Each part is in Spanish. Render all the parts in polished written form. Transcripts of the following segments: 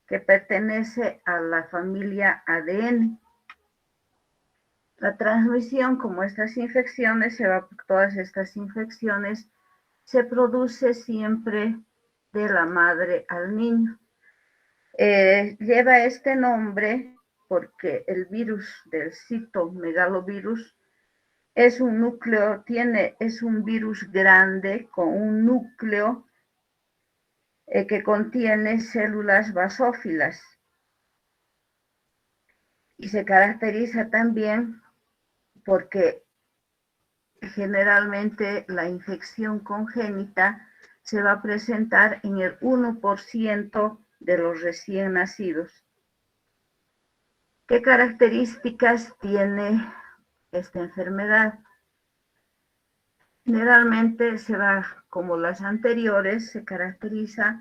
que pertenece a la familia ADN. La transmisión, como estas infecciones, todas estas infecciones se produce siempre de la madre al niño. Lleva este nombre porque el virus del citomegalovirus es un núcleo, es un virus grande con un núcleo que contiene células basófilas y se caracteriza también porque generalmente la infección congénita se va a presentar en el 1% de los recién nacidos. ¿Qué características tiene esta enfermedad? Generalmente como las anteriores, se caracteriza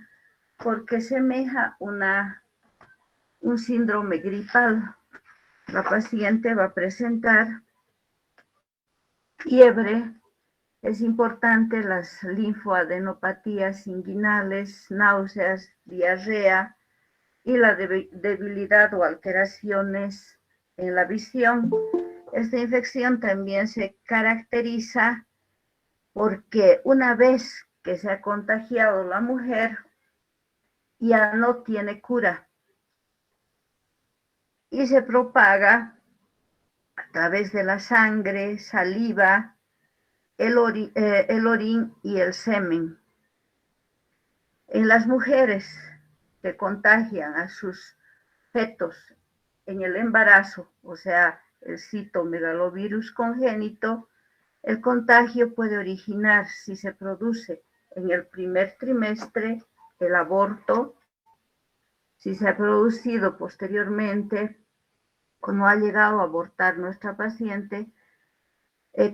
porque semeja un síndrome gripal. La paciente va a presentar fiebre, es importante las linfoadenopatías inguinales, náuseas, diarrea y la debilidad o alteraciones en la visión. Esta infección también se caracteriza porque una vez que se ha contagiado la mujer, ya no tiene cura y se propaga a través de la sangre, saliva, el orín y el semen. En las mujeres que contagian a sus fetos en el embarazo, o sea, el citomegalovirus congénito, el contagio puede originar, si se produce en el primer trimestre, el aborto. Si se ha producido posteriormente o no ha llegado a abortar nuestra paciente,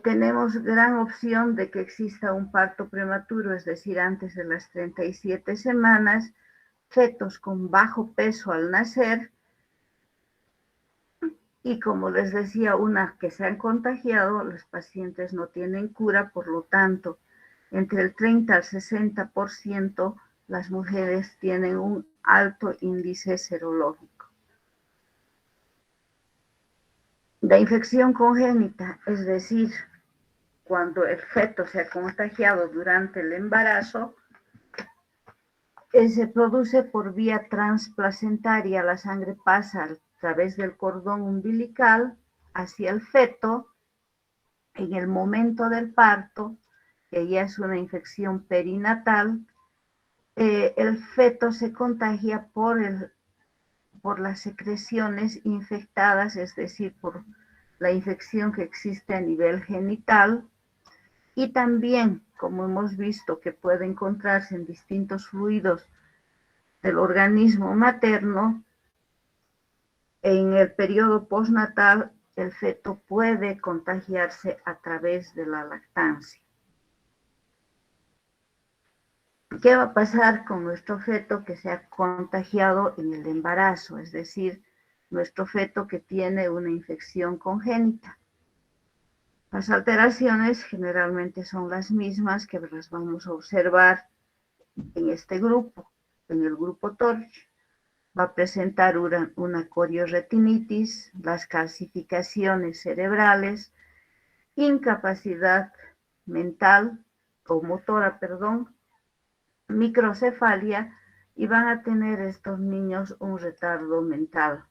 tenemos gran opción de que exista un parto prematuro, es decir, antes de las 37 semanas, fetos con bajo peso al nacer, y como les decía, una que se han contagiado, los pacientes no tienen cura, por lo tanto, entre el 30 al 60% las mujeres tienen un alto índice serológico. La infección congénita, es decir, cuando el feto se ha contagiado durante el embarazo, se produce por vía transplacentaria. La sangre pasa a través del cordón umbilical hacia el feto en el momento del parto, que ya es una infección perinatal. El feto se contagia por las secreciones infectadas, es decir, por la infección que existe a nivel genital, y también, como hemos visto, que puede encontrarse en distintos fluidos del organismo materno, en el periodo postnatal el feto puede contagiarse a través de la lactancia. ¿Qué va a pasar con nuestro feto que se ha contagiado en el embarazo? Es decir, nuestro feto que tiene una infección congénita. Las alteraciones generalmente son las mismas que las vamos a observar en este grupo, en el grupo TORCH. Va a presentar una corioretinitis, las calcificaciones cerebrales, incapacidad mental o motora, microcefalia, y van a tener estos niños un retardo mental.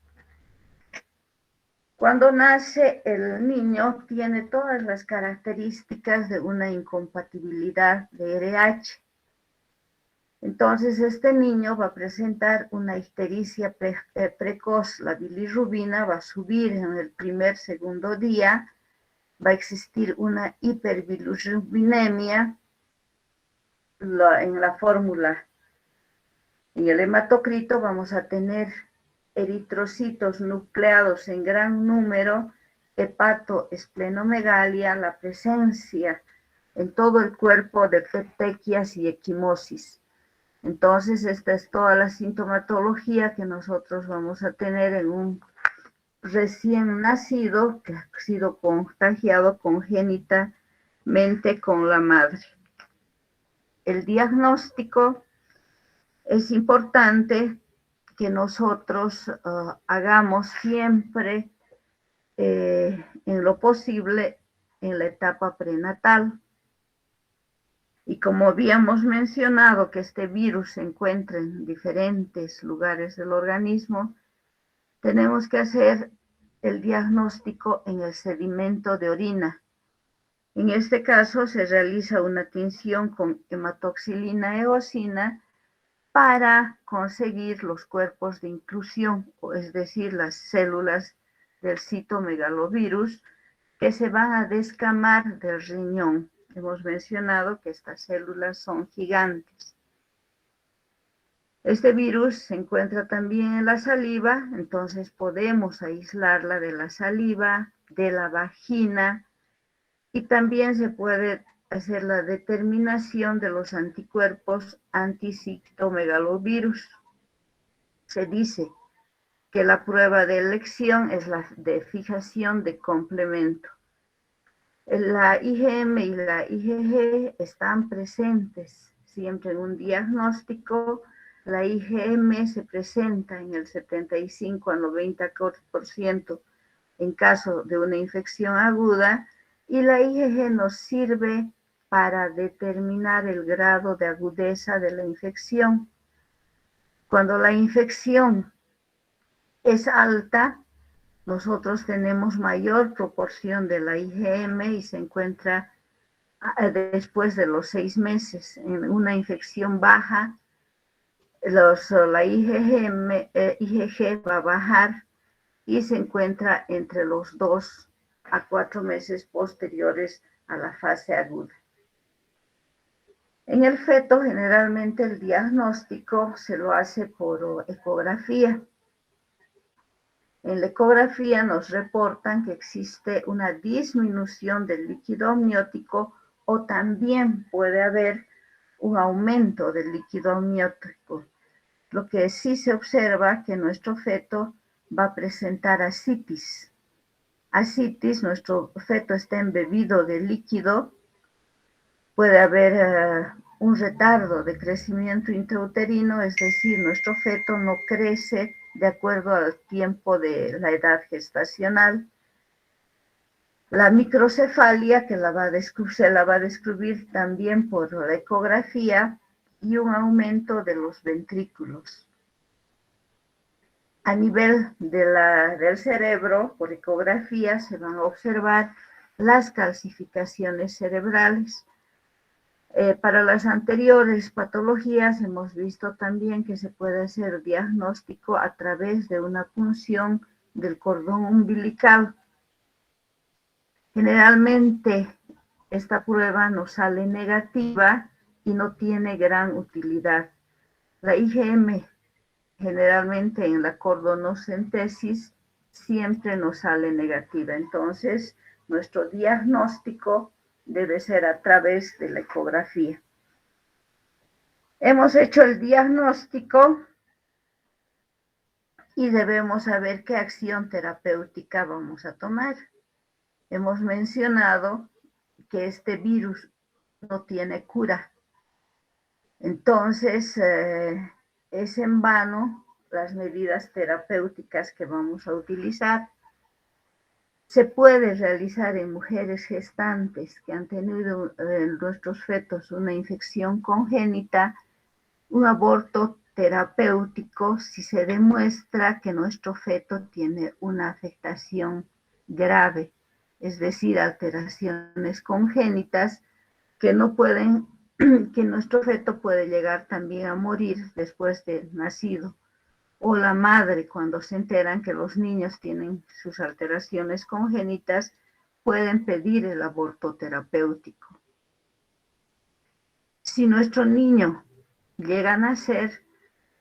Cuando nace el niño tiene todas las características de una incompatibilidad de RH. Entonces este niño va a presentar una ictericia precoz, la bilirrubina va a subir en el segundo día, va a existir una hiperbilirrubinemia en la fórmula. En el hematocrito vamos a tener eritrocitos nucleados en gran número, hepatoesplenomegalia, la presencia en todo el cuerpo de petequias y equimosis. Entonces, esta es toda la sintomatología que nosotros vamos a tener en un recién nacido que ha sido contagiado congénitamente con la madre. El diagnóstico es importante que nosotros hagamos siempre en lo posible en la etapa prenatal. Y como habíamos mencionado que este virus se encuentra en diferentes lugares del organismo, tenemos que hacer el diagnóstico en el sedimento de orina. En este caso se realiza una tinción con hematoxilina eosina para conseguir los cuerpos de inclusión, es decir, las células del citomegalovirus que se van a descamar del riñón. Hemos mencionado que estas células son gigantes. Este virus se encuentra también en la saliva, entonces podemos aislarla de la saliva, de la vagina, y también se puede hacer la determinación de los anticuerpos anti-citomegalovirus. Se dice que la prueba de elección es la de fijación de complemento. La IgM y la IgG están presentes siempre en un diagnóstico. La IgM se presenta en el 75 al 90% en caso de una infección aguda, y la IgG nos sirve para determinar el grado de agudeza de la infección. Cuando la infección es alta, nosotros tenemos mayor proporción de la IgM y se encuentra después de los 6 meses. En una infección baja, la IgG va a bajar y se encuentra entre los 2 a 4 meses posteriores a la fase aguda. En el feto, generalmente el diagnóstico se lo hace por ecografía. En la ecografía nos reportan que existe una disminución del líquido amniótico o también puede haber un aumento del líquido amniótico. Lo que sí se observa que nuestro feto va a presentar ascitis. Ascitis, nuestro feto está embebido de líquido, puede haber un retardo de crecimiento intrauterino, es decir, nuestro feto no crece de acuerdo al tiempo de la edad gestacional. La microcefalia, que se la va a descubrir también por la ecografía, y un aumento de los ventrículos. A nivel del cerebro, por ecografía, se van a observar las calcificaciones cerebrales. Para las anteriores patologías hemos visto también que se puede hacer diagnóstico a través de una punción del cordón umbilical. Generalmente esta prueba nos sale negativa y no tiene gran utilidad. La IgM generalmente en la cordonocentesis siempre nos sale negativa. Entonces, nuestro diagnóstico debe ser a través de la ecografía. Hemos hecho el diagnóstico y debemos saber qué acción terapéutica vamos a tomar. Hemos mencionado que este virus no tiene cura. Entonces, es en vano las medidas terapéuticas que vamos a utilizar. Se puede realizar en mujeres gestantes que han tenido nuestros fetos una infección congénita, un aborto terapéutico si se demuestra que nuestro feto tiene una afectación grave, es decir, alteraciones congénitas que no pueden, que nuestro feto puede llegar también a morir después de nacido, o la madre cuando se enteran que los niños tienen sus alteraciones congénitas pueden pedir el aborto terapéutico. Si nuestro niño llega a nacer,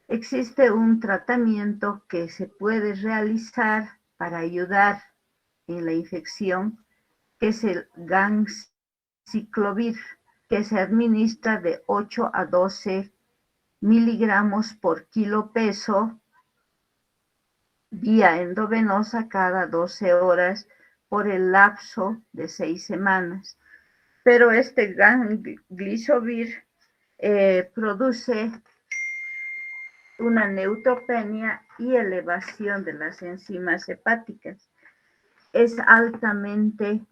existe un tratamiento que se puede realizar para ayudar en la infección, que es el ganciclovir, que se administra de 8 a 12 miligramos por kilo peso vía endovenosa cada 12 horas por el lapso de 6 semanas. Pero este ganciclovir produce una neutropenia y elevación de las enzimas hepáticas. Es altamente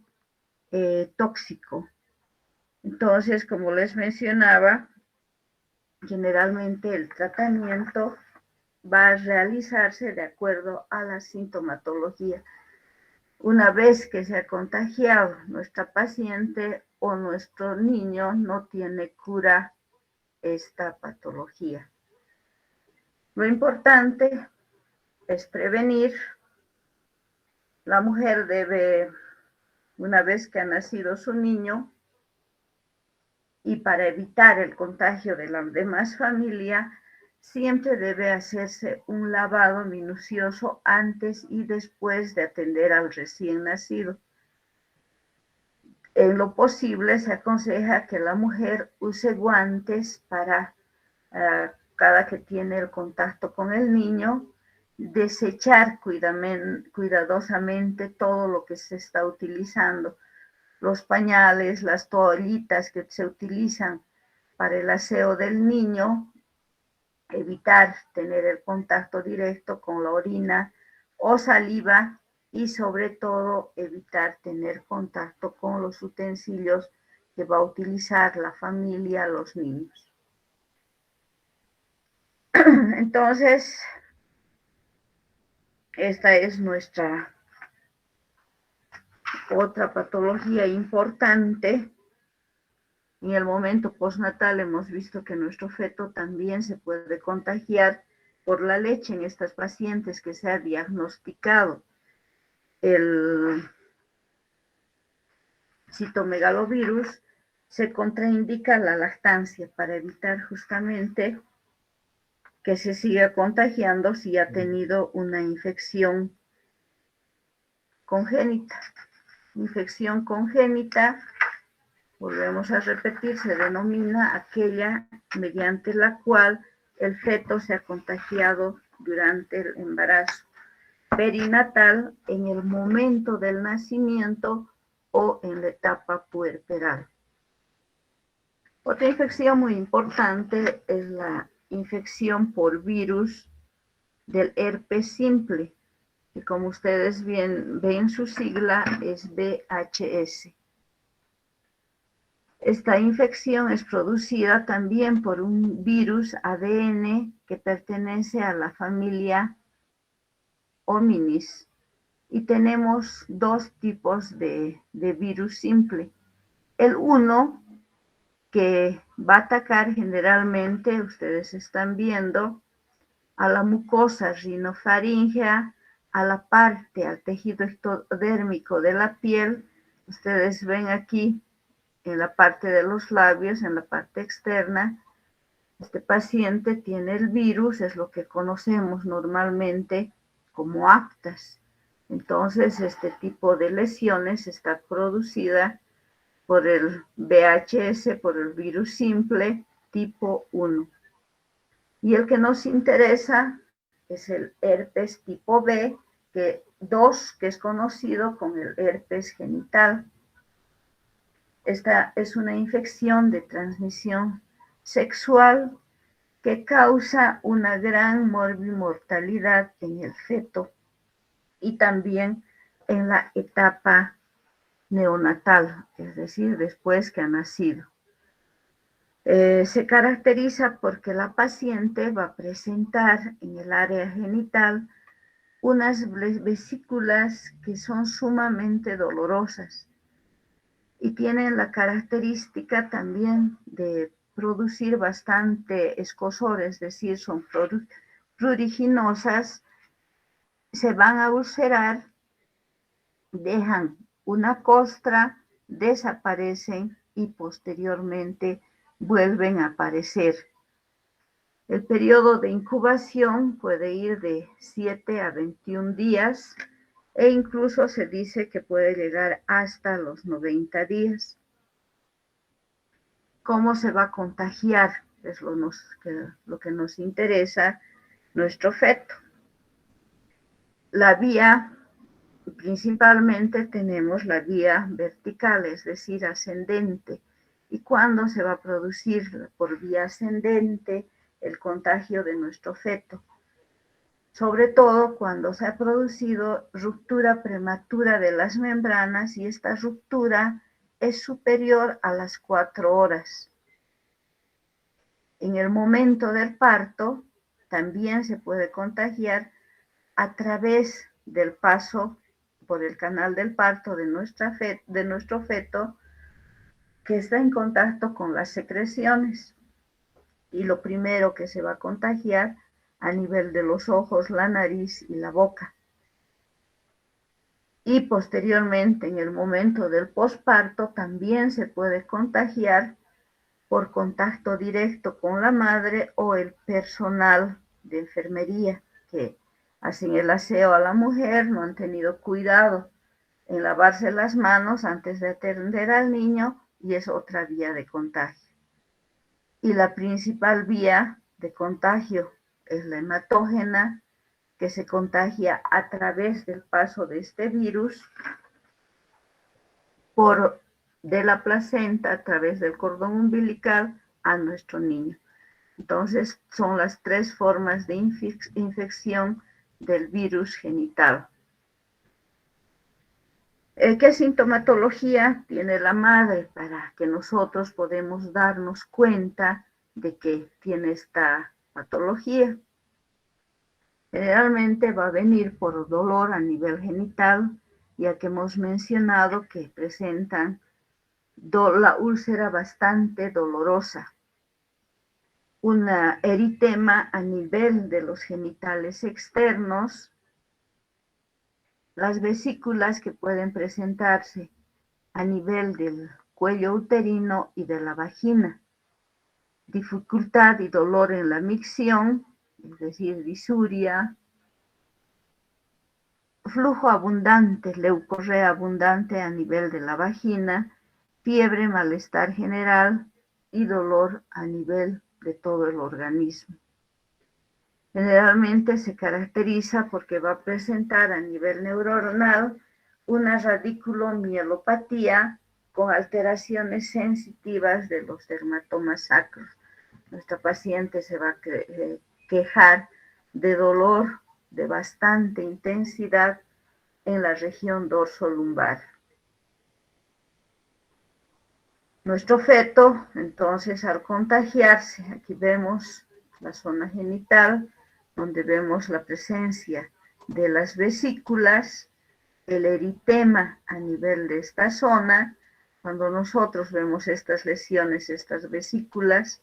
tóxico. Entonces, como les mencionaba, generalmente el tratamiento va a realizarse de acuerdo a la sintomatología. Una vez que se ha contagiado nuestra paciente o nuestro niño, no tiene cura esta patología. Lo importante es prevenir. La mujer debe, una vez que ha nacido su niño, y para evitar el contagio de la demás familia, siempre debe hacerse un lavado minucioso antes y después de atender al recién nacido. En lo posible se aconseja que la mujer use guantes para cada que tiene el contacto con el niño, desechar cuidadosamente todo lo que se está utilizando, los pañales, las toallitas que se utilizan para el aseo del niño, evitar tener el contacto directo con la orina o saliva y sobre todo evitar tener contacto con los utensilios que va a utilizar la familia, los niños. Entonces, esta es nuestra otra patología importante. En el momento postnatal hemos visto que nuestro feto también se puede contagiar por la leche en estas pacientes que se ha diagnosticado el citomegalovirus. Se contraindica la lactancia para evitar justamente que se siga contagiando si ha tenido una infección congénita. Infección congénita, volvemos a repetir, se denomina aquella mediante la cual el feto se ha contagiado durante el embarazo perinatal, en el momento del nacimiento o en la etapa puerperal. Otra infección muy importante es la infección por virus del herpes simple, que como ustedes bien ven su sigla es VHS. Esta infección es producida también por un virus ADN que pertenece a la familia Hominis. Y tenemos dos tipos de virus simple. El uno, que va a atacar generalmente, ustedes están viendo, a la mucosa rinofaríngea, a la parte, al tejido ectodérmico de la piel. Ustedes ven aquí en la parte de los labios, en la parte externa, este paciente tiene el virus, es lo que conocemos normalmente como aftas. Entonces, este tipo de lesiones está producida por el VHS, por el virus simple tipo 1. Y el que nos interesa es el herpes tipo B, que es conocido como el herpes genital. Esta es una infección de transmisión sexual que causa una gran morbimortalidad en el feto y también en la etapa neonatal, es decir, después que ha nacido. Se caracteriza porque la paciente va a presentar en el área genital unas vesículas que son sumamente dolorosas y tienen la característica también de producir bastante escozor, es decir, son pruriginosas, se van a ulcerar, dejan una costra, desaparecen y posteriormente vuelven a aparecer. El periodo de incubación puede ir de 7 a 21 días e incluso se dice que puede llegar hasta los 90 días. ¿Cómo se va a contagiar? Es lo que nos interesa, nuestro feto. La vía, principalmente tenemos la vía vertical, es decir, ascendente. ¿Y cuándo se va a producir por vía ascendente? el contagio de nuestro feto, sobre todo cuando se ha producido ruptura prematura de las membranas y esta ruptura es superior a las 4 horas. En el momento del parto también se puede contagiar a través del paso por el canal del parto de nuestro feto, que está en contacto con las secreciones. Y lo primero que se va a contagiar a nivel de los ojos, la nariz y la boca. Y posteriormente, en el momento del posparto, también se puede contagiar por contacto directo con la madre o el personal de enfermería que hacen el aseo a la mujer, no han tenido cuidado en lavarse las manos antes de atender al niño y es otra vía de contagio. Y la principal vía de contagio es la hematógena, que se contagia a través del paso de este virus de la placenta a través del cordón umbilical a nuestro niño. Entonces, son las 3 formas de infección del virus genital. ¿Qué sintomatología tiene la madre para que nosotros podamos darnos cuenta de que tiene esta patología? Generalmente va a venir por dolor a nivel genital, ya que hemos mencionado que presentan la úlcera bastante dolorosa, un eritema a nivel de los genitales externos, las vesículas que pueden presentarse a nivel del cuello uterino y de la vagina, dificultad y dolor en la micción, es decir, disuria, flujo abundante, leucorrea abundante a nivel de la vagina, fiebre, malestar general y dolor a nivel de todo el organismo. Generalmente se caracteriza porque va a presentar a nivel neuronal una radiculomielopatía con alteraciones sensitivas de los dermatomas sacros. Nuestra paciente se va a quejar de dolor de bastante intensidad en la región dorsolumbar. Nuestro feto, entonces, al contagiarse, aquí vemos la zona genital, donde vemos la presencia de las vesículas, el eritema a nivel de esta zona. Cuando nosotros vemos estas lesiones, estas vesículas,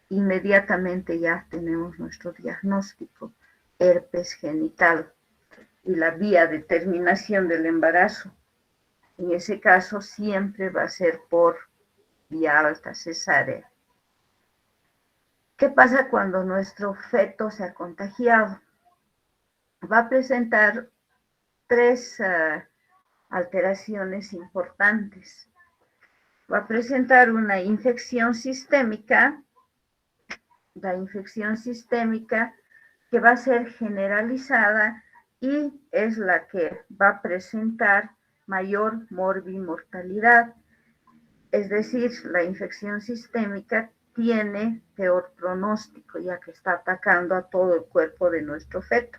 inmediatamente ya tenemos nuestro diagnóstico, herpes genital, y la vía de terminación del embarazo. En ese caso siempre va a ser por vía alta cesárea. ¿Qué pasa cuando nuestro feto se ha contagiado? Va a presentar 3 alteraciones importantes. Va a presentar una infección sistémica, la infección sistémica que va a ser generalizada y es la que va a presentar mayor morbimortalidad. Es decir, la infección sistémica tiene peor pronóstico, ya que está atacando a todo el cuerpo de nuestro feto.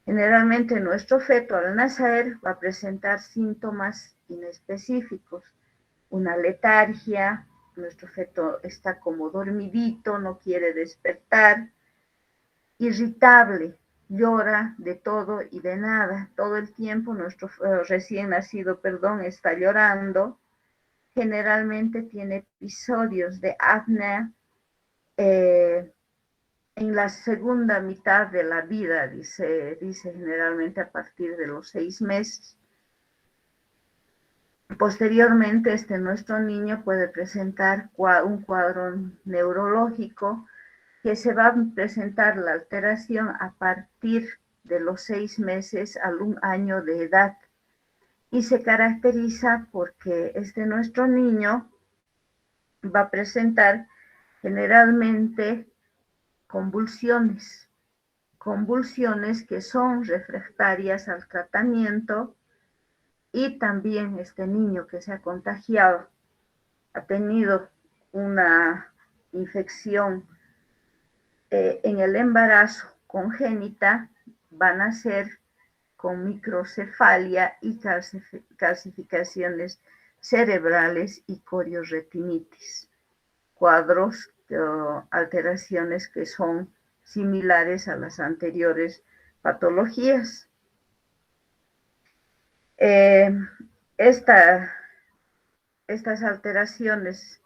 Generalmente nuestro feto al nacer va a presentar síntomas inespecíficos, una letargia, nuestro feto está como dormidito, no quiere despertar, irritable, llora de todo y de nada, todo el tiempo nuestro recién nacido, está llorando. Generalmente tiene episodios de apnea en la segunda mitad de la vida, dice generalmente a partir de los 6 meses. Posteriormente, nuestro niño puede presentar un cuadro neurológico que se va a presentar la alteración a partir de los 6 meses al 1 año de edad. Y se caracteriza porque nuestro niño va a presentar generalmente convulsiones que son refractarias al tratamiento, y también este niño que se ha contagiado ha tenido una infección en el embarazo congénita van a ser con microcefalia y calcificaciones cerebrales y coriorretinitis, cuadros o alteraciones que son similares a las anteriores patologías. Estas alteraciones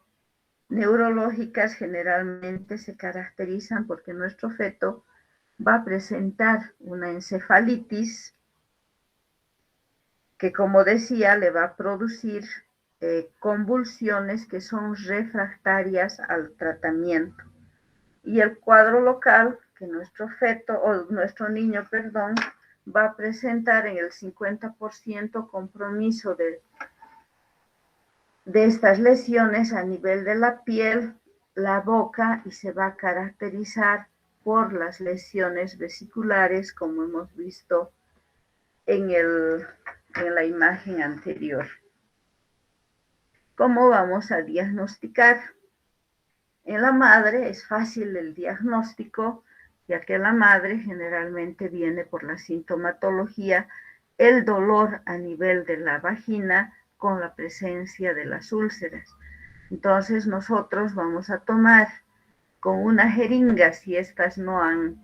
neurológicas generalmente se caracterizan porque nuestro feto va a presentar una encefalitis que, como decía, le va a producir convulsiones que son refractarias al tratamiento. Y el cuadro local que nuestro feto, o nuestro niño, perdón, va a presentar en el 50% compromiso de estas lesiones a nivel de la piel, la boca, y se va a caracterizar por las lesiones vesiculares, como hemos visto en la imagen anterior. ¿Cómo vamos a diagnosticar? En la madre es fácil el diagnóstico, ya que la madre generalmente viene por la sintomatología, el dolor a nivel de la vagina con la presencia de las úlceras. Entonces nosotros vamos a tomar con una jeringa, si estas no han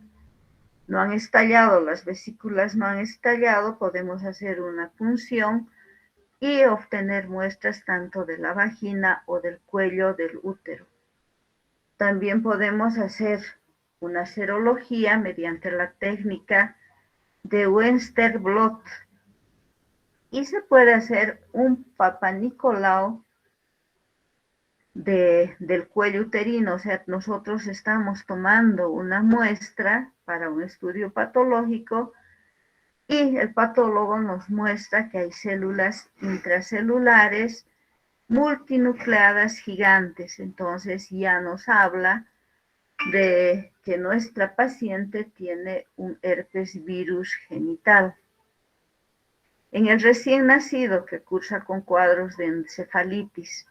estallado, las vesículas no han estallado, podemos hacer una punción y obtener muestras tanto de la vagina o del cuello del útero. También podemos hacer una serología mediante la técnica de Western blot y se puede hacer un Papa Nicolau del cuello uterino. O sea, nosotros estamos tomando una muestra para un estudio patológico y el patólogo nos muestra que hay células intracelulares multinucleadas gigantes. Entonces ya nos habla de que nuestra paciente tiene un herpes virus genital. En el recién nacido que cursa con cuadros de encefalitis,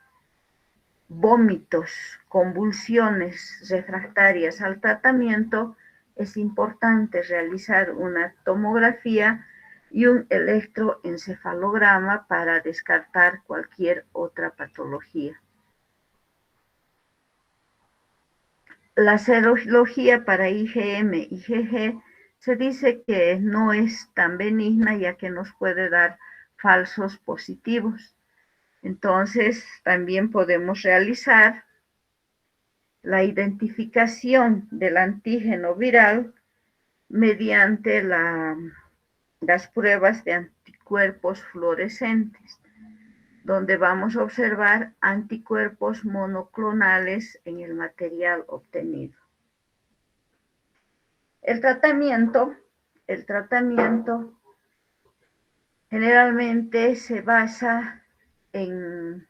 vómitos, convulsiones refractarias al tratamiento, es importante realizar una tomografía y un electroencefalograma para descartar cualquier otra patología. La serología para IgM y IgG se dice que no es tan benigna, ya que nos puede dar falsos positivos. Entonces, también podemos realizar la identificación del antígeno viral mediante las pruebas de anticuerpos fluorescentes, donde vamos a observar anticuerpos monoclonales en el material obtenido. El tratamiento generalmente se basa en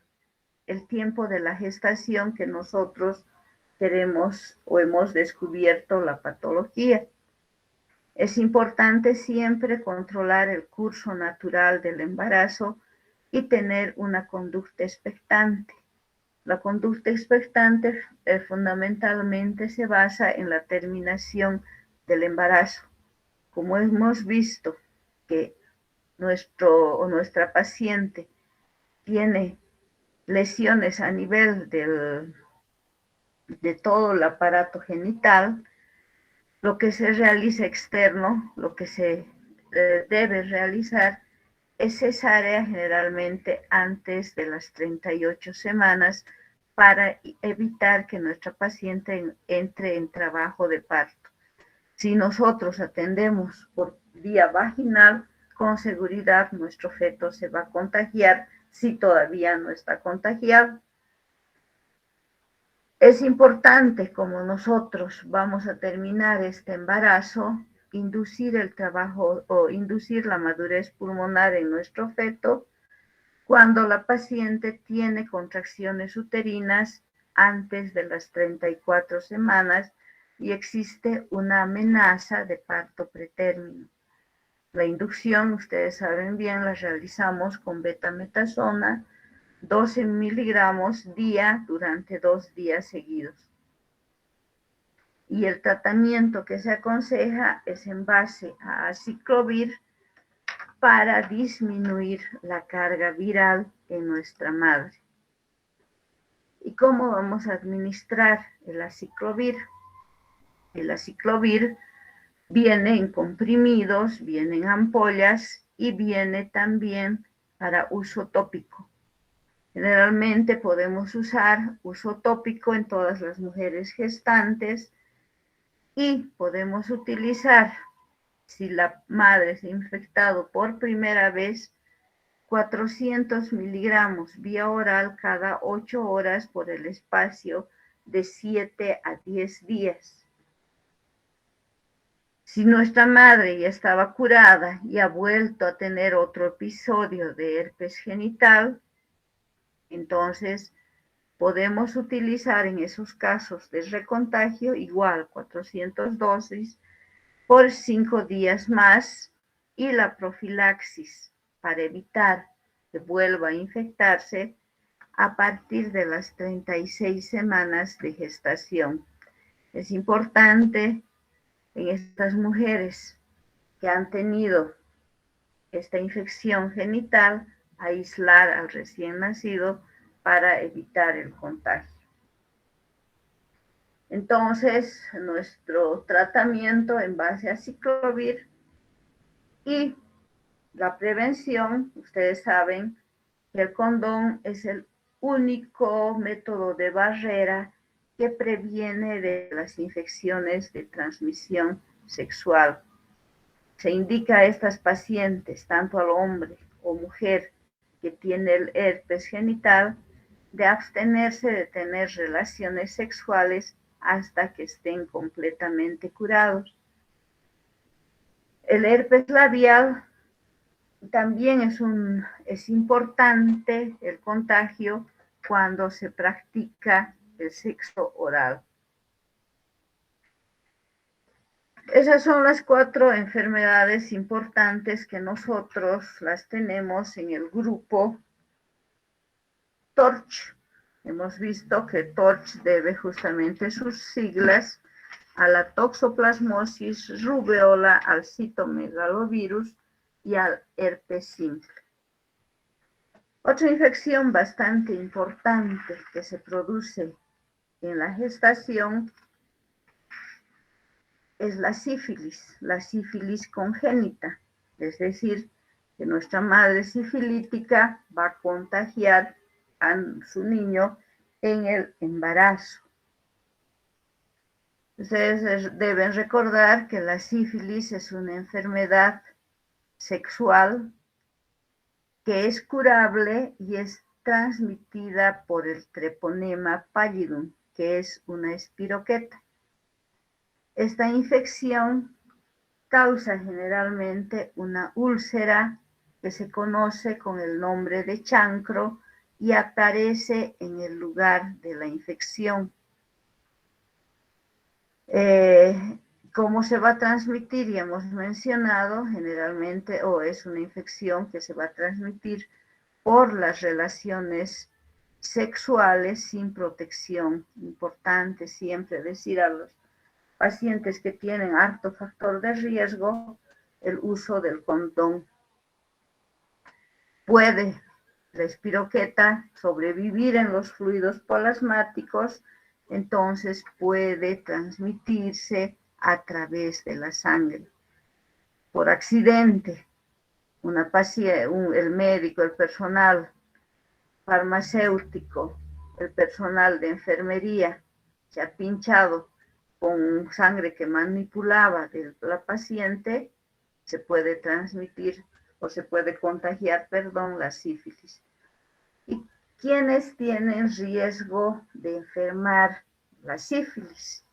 el tiempo de la gestación que nosotros queremos o hemos descubierto la patología. Es importante siempre controlar el curso natural del embarazo y tener una conducta expectante. La conducta expectante fundamentalmente se basa en la terminación del embarazo. Como hemos visto que nuestra paciente tiene lesiones a nivel de todo el aparato genital, lo que se realiza externo, lo que se debe realizar es cesárea generalmente antes de las 38 semanas para evitar que nuestra paciente entre en trabajo de parto. Si nosotros atendemos por vía vaginal, con seguridad nuestro feto se va a contagiar si todavía no está contagiado. Es importante, como nosotros vamos a terminar este embarazo, inducir el trabajo o inducir la madurez pulmonar en nuestro feto cuando la paciente tiene contracciones uterinas antes de las 34 semanas y existe una amenaza de parto pretérmino. La inducción, ustedes saben bien, la realizamos con betametasona, 12 miligramos día durante 2 días seguidos. y el tratamiento que se aconseja es en base a aciclovir para disminuir la carga viral en nuestra madre. ¿Y cómo vamos a administrar el aciclovir? El aciclovir viene en comprimidos, viene en ampollas y viene también para uso tópico. Generalmente podemos usar uso tópico en todas las mujeres gestantes y podemos utilizar, si la madre se ha infectado por primera vez, 400 miligramos vía oral cada 8 horas por el espacio de 7 a 10 días. Si nuestra madre ya estaba curada y ha vuelto a tener otro episodio de herpes genital, entonces podemos utilizar en esos casos de recontagio igual 400 dosis por 5 días más, y la profilaxis para evitar que vuelva a infectarse a partir de las 36 semanas de gestación. Es importante en estas mujeres que han tenido esta infección genital aislar al recién nacido para evitar el contagio. Entonces, nuestro tratamiento en base a aciclovir y la prevención, ustedes saben que el condón es el único método de barrera que previene de las infecciones de transmisión sexual. Se indica a estas pacientes, tanto al hombre o mujer que tiene el herpes genital, de abstenerse de tener relaciones sexuales hasta que estén completamente curados. El herpes labial también es importante el contagio cuando se practica el sexo oral. Esas son las 4 enfermedades importantes que nosotros las tenemos en el grupo TORCH. Hemos visto que TORCH debe justamente sus siglas a la toxoplasmosis, rubeola, al citomegalovirus y al herpes simple. Otra infección bastante importante que se produce en la gestación es la sífilis congénita, es decir, que nuestra madre sifilítica va a contagiar a su niño en el embarazo. Ustedes deben recordar que la sífilis es una enfermedad sexual que es curable y es transmitida por el treponema pallidum, que es una espiroqueta. Esta infección causa generalmente una úlcera que se conoce con el nombre de chancro y aparece en el lugar de la infección. ¿Cómo se va a transmitir? Ya hemos mencionado, generalmente, es una infección que se va a transmitir por las relaciones sexuales sin protección. Importante siempre decir a los pacientes que tienen alto factor de riesgo el uso del condón. Puede la espiroqueta sobrevivir en los fluidos plasmáticos, entonces puede transmitirse a través de la sangre. Por accidente, el médico, el personal farmacéutico, el personal de enfermería se ha pinchado con sangre que manipulaba de la paciente, se puede transmitir o se puede contagiar, la sífilis. ¿Y quiénes tienen riesgo de enfermar la sífilis?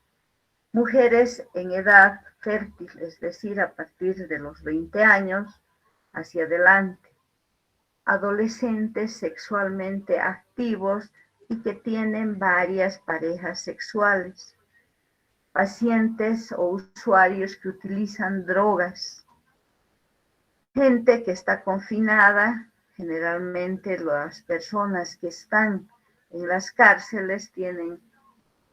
Mujeres en edad fértil, es decir, a partir de los 20 años hacia adelante. Adolescentes sexualmente activos y que tienen varias parejas sexuales. Pacientes o usuarios que utilizan drogas. Gente que está confinada, generalmente las personas que están en las cárceles tienen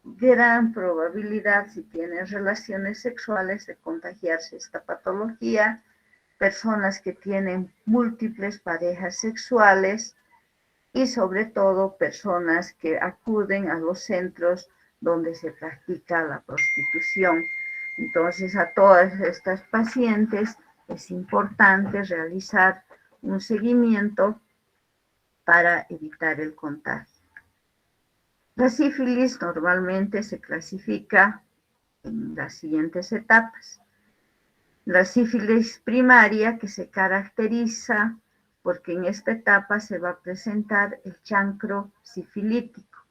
gran probabilidad, si tienen relaciones sexuales, de contagiarse esta patología. Personas que tienen múltiples parejas sexuales y sobre todo personas que acuden a los centros donde se practica la prostitución. Entonces, a todas estas pacientes es importante realizar un seguimiento para evitar el contagio. La sífilis normalmente se clasifica en las siguientes etapas. La sífilis primaria, que se caracteriza porque en esta etapa se va a presentar el chancro sifilítico.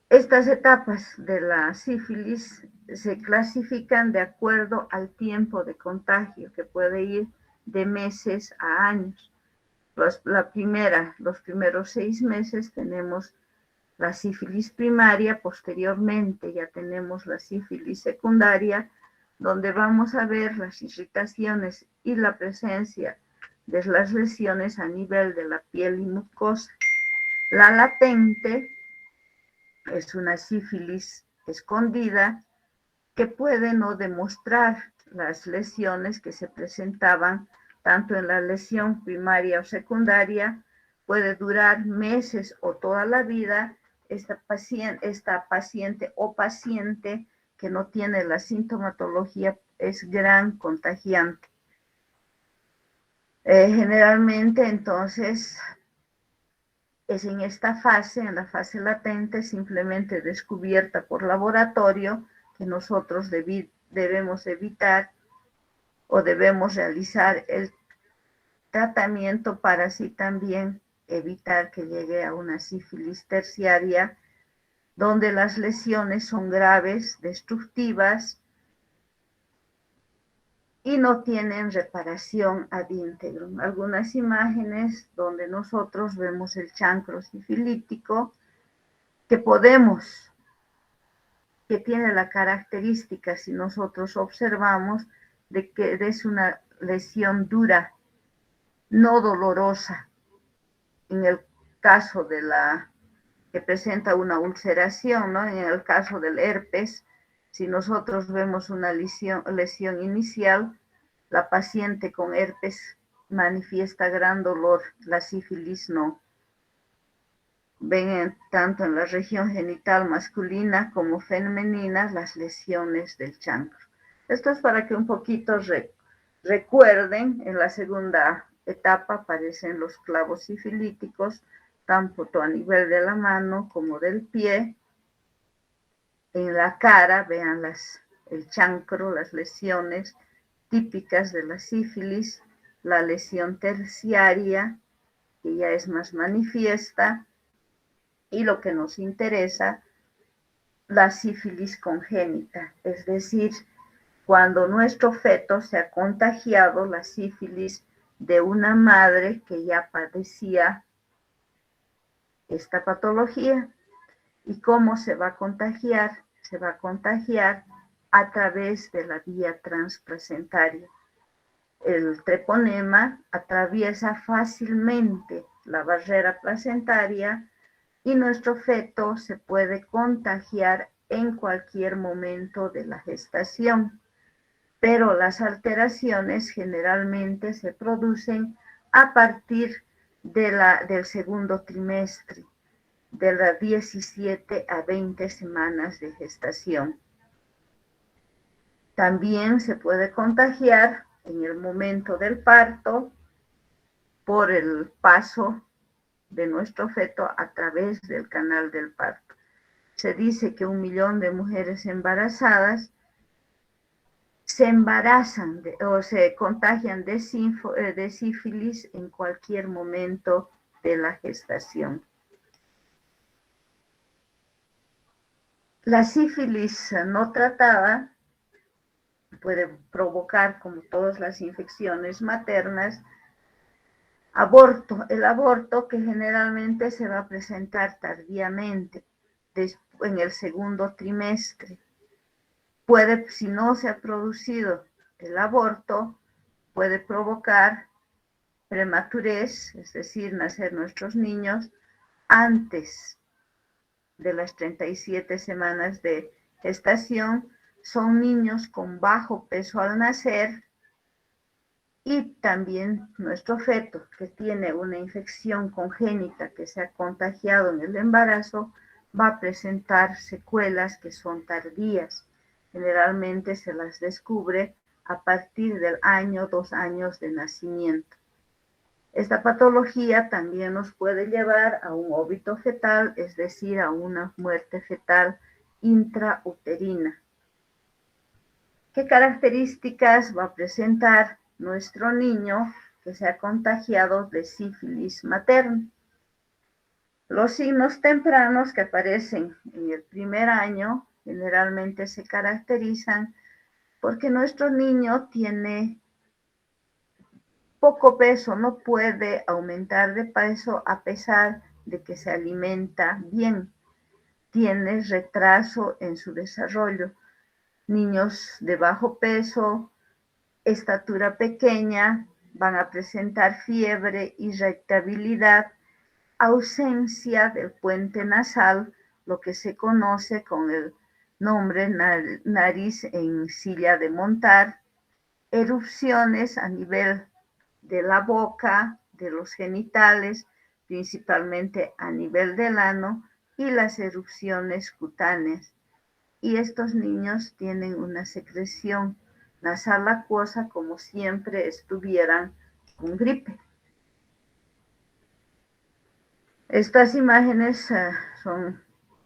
Estas etapas de la sífilis se clasifican de acuerdo al tiempo de contagio, que puede ir de meses a años. Los primeros 6 meses tenemos la sífilis primaria, posteriormente ya tenemos la sífilis secundaria, donde vamos a ver las irritaciones y la presencia de las lesiones a nivel de la piel y mucosa. La latente es una sífilis escondida que puede no demostrar las lesiones que se presentaban tanto en la lesión primaria o secundaria, puede durar meses o toda la vida. Esta paciente o paciente que no tiene la sintomatología es gran contagiante. Generalmente, entonces, es en esta fase, en la fase latente, simplemente descubierta por laboratorio, que nosotros debemos evitar o debemos realizar el tratamiento para así también evitar que llegue a una sífilis terciaria, donde las lesiones son graves, destructivas y no tienen reparación ad integrum. Algunas imágenes donde nosotros vemos el chancro sifilítico que tiene la característica, si nosotros observamos, de que es una lesión dura, no dolorosa. En el caso de que presenta una ulceración, ¿no? En el caso del herpes, si nosotros vemos una lesión inicial, la paciente con herpes manifiesta gran dolor, la sífilis no. Ven tanto en la región genital masculina como femenina las lesiones del chancro. Esto es para que un poquito recuerden. En la segunda etapa aparecen los clavos sifilíticos, tanto a nivel de la mano como del pie. En la cara, vean el chancro, las lesiones típicas de la sífilis, la lesión terciaria, que ya es más manifiesta, y lo que nos interesa, la sífilis congénita, es decir, cuando nuestro feto se ha contagiado la sífilis de una madre que ya padecía esta patología. ¿Y cómo se va a contagiar? Se va a contagiar a través de la vía transplacentaria. El treponema atraviesa fácilmente la barrera placentaria y nuestro feto se puede contagiar en cualquier momento de la gestación, pero las alteraciones generalmente se producen a partir del segundo trimestre, de las 17 a 20 semanas de gestación. También se puede contagiar en el momento del parto por el paso de nuestro feto a través del canal del parto. Se dice que 1 millón de mujeres embarazadas se embarazan o se contagian de sífilis en cualquier momento de la gestación. La sífilis no tratada puede provocar, como todas las infecciones maternas, aborto. El aborto, que generalmente se va a presentar tardíamente, en el segundo trimestre. Si no se ha producido el aborto, puede provocar prematurez, es decir, nacer nuestros niños antes de las 37 semanas de gestación son niños con bajo peso al nacer, y también nuestro feto que tiene una infección congénita que se ha contagiado en el embarazo va a presentar secuelas que son tardías. Generalmente se las descubre a partir del año, 2 años de nacimiento. Esta patología también nos puede llevar a un óbito fetal, es decir, a una muerte fetal intrauterina. ¿Qué características va a presentar nuestro niño que se ha contagiado de sífilis materna? Los signos tempranos que aparecen en el primer año generalmente se caracterizan porque nuestro niño tiene poco peso, no puede aumentar de peso a pesar de que se alimenta bien, tiene retraso en su desarrollo. Niños de bajo peso, estatura pequeña, van a presentar fiebre, irritabilidad, ausencia del puente nasal, lo que se conoce con el nombre nariz en silla de montar, erupciones a nivel de la boca, de los genitales, principalmente a nivel del ano, y las erupciones cutáneas. Y estos niños tienen una secreción nasal acuosa como siempre estuvieran con gripe. Estas imágenes son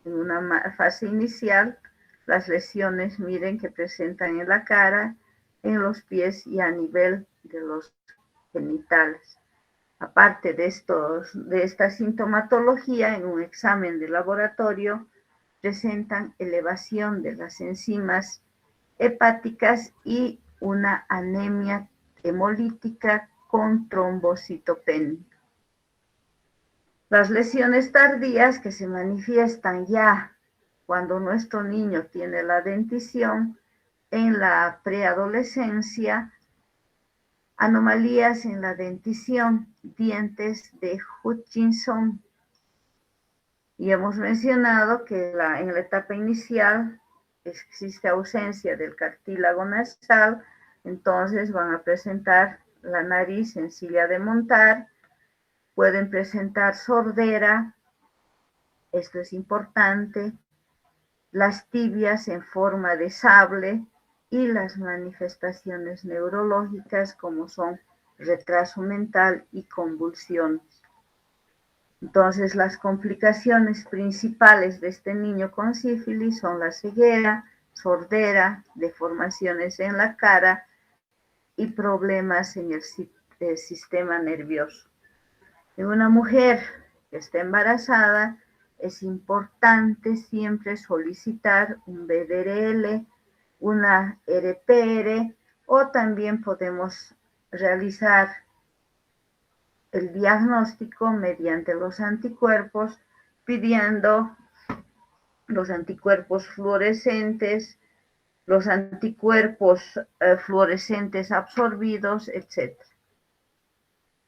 en una fase inicial, las lesiones, miren, que presentan en la cara, en los pies y a nivel de los genitales. Aparte de esta sintomatología, en un examen de laboratorio presentan elevación de las enzimas hepáticas y una anemia hemolítica con trombocitopenia. Las lesiones tardías que se manifiestan ya cuando nuestro niño tiene la dentición en la preadolescencia, anomalías en la dentición, dientes de Hutchinson. Y hemos mencionado que en la etapa inicial existe ausencia del cartílago nasal, entonces van a presentar la nariz en silla de montar, pueden presentar sordera, esto es importante, las tibias en forma de sable y las manifestaciones neurológicas como son retraso mental y convulsiones. Entonces, las complicaciones principales de este niño con sífilis son la ceguera, sordera, deformaciones en la cara y problemas en el sistema nervioso. En una mujer que está embarazada, es importante siempre solicitar un BDRL, una RPR, o también podemos realizar el diagnóstico mediante los anticuerpos, pidiendo los anticuerpos fluorescentes, los anticuerpos fluorescentes absorbidos, etc.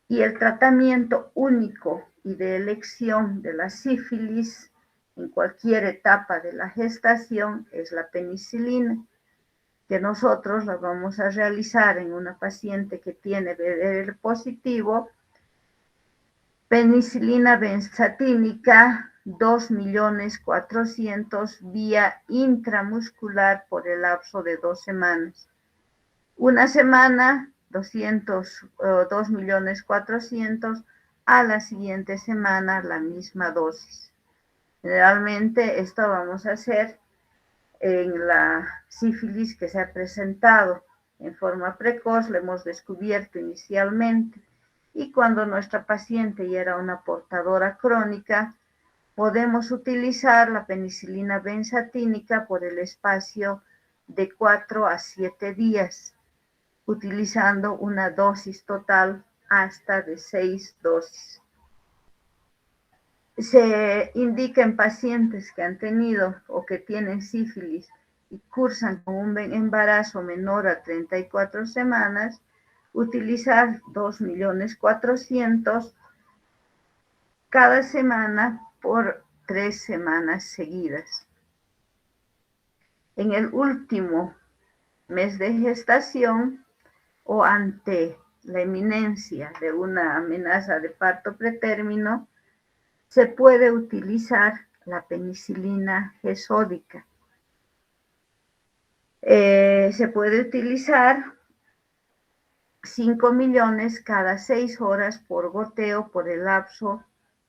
Y el tratamiento único y de elección de la sífilis en cualquier etapa de la gestación es la penicilina, que nosotros la vamos a realizar en una paciente que tiene BDR positivo, penicilina benzatínica 2.400.000 vía intramuscular por el lapso de 2 semanas. Una semana 2.400.000, a la siguiente semana la misma dosis. Generalmente esto vamos a hacer en la sífilis que se ha presentado en forma precoz, la hemos descubierto inicialmente, y cuando nuestra paciente ya era una portadora crónica, podemos utilizar la penicilina benzatínica por el espacio de 4 a 7 días, utilizando una dosis total hasta de 6 dosis. Se indica en pacientes que han tenido o que tienen sífilis y cursan con un embarazo menor a 34 semanas, utilizar 2.400.000 cada semana por 3 semanas seguidas. En el último mes de gestación o ante la inminencia de una amenaza de parto pretérmino, se puede utilizar la penicilina G sódica. Se puede utilizar 5 millones cada 6 horas por goteo por el lapso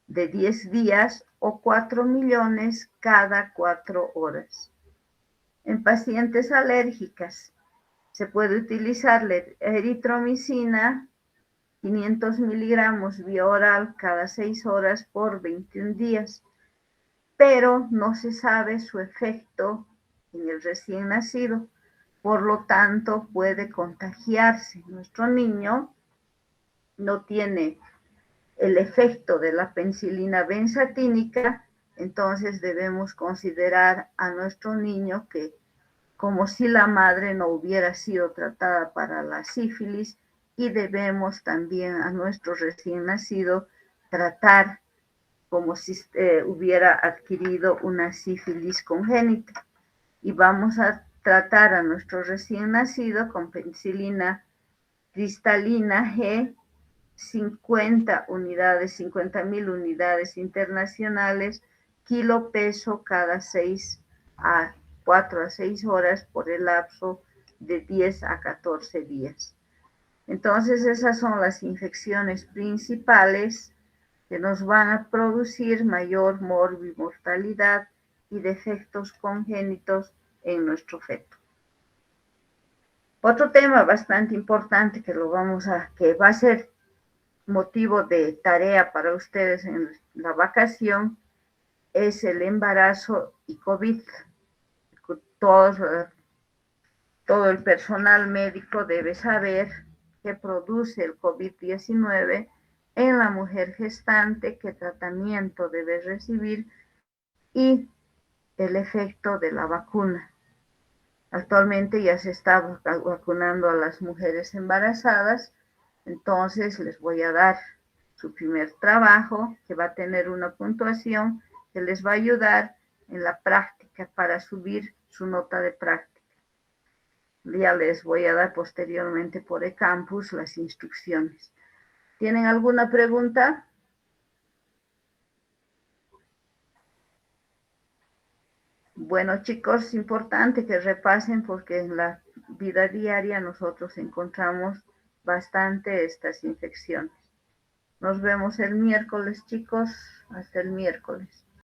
de 10 días o 4 millones cada 4 horas. En pacientes alérgicas se puede utilizar la eritromicina 500 miligramos vía oral cada 6 horas por 21 días, pero no se sabe su efecto en el recién nacido, por lo tanto puede contagiarse. Nuestro niño no tiene el efecto de la penicilina benzatínica, entonces debemos considerar a nuestro niño que como si la madre no hubiera sido tratada para la sífilis, y debemos también a nuestro recién nacido tratar como si hubiera adquirido una sífilis congénita. Y vamos a tratar a nuestro recién nacido con penicilina cristalina G, 50 unidades, 50.000 unidades internacionales, kilo peso cada 4 a 6 horas por el lapso de 10 a 14 días. Entonces, esas son las infecciones principales que nos van a producir mayor morbimortalidad y defectos congénitos en nuestro feto. Otro tema bastante importante que va a ser motivo de tarea para ustedes en la vacación es el embarazo y COVID. Todo el personal médico debe saber qué produce el COVID-19 en la mujer gestante, qué tratamiento debe recibir y el efecto de la vacuna. Actualmente ya se está vacunando a las mujeres embarazadas, entonces les voy a dar su primer trabajo, que va a tener una puntuación que les va a ayudar en la práctica para subir su nota de práctica. Ya les voy a dar posteriormente por eCampus las instrucciones. ¿Tienen alguna pregunta? Bueno, chicos, es importante que repasen porque en la vida diaria nosotros encontramos bastante estas infecciones. Nos vemos el miércoles, chicos. Hasta el miércoles.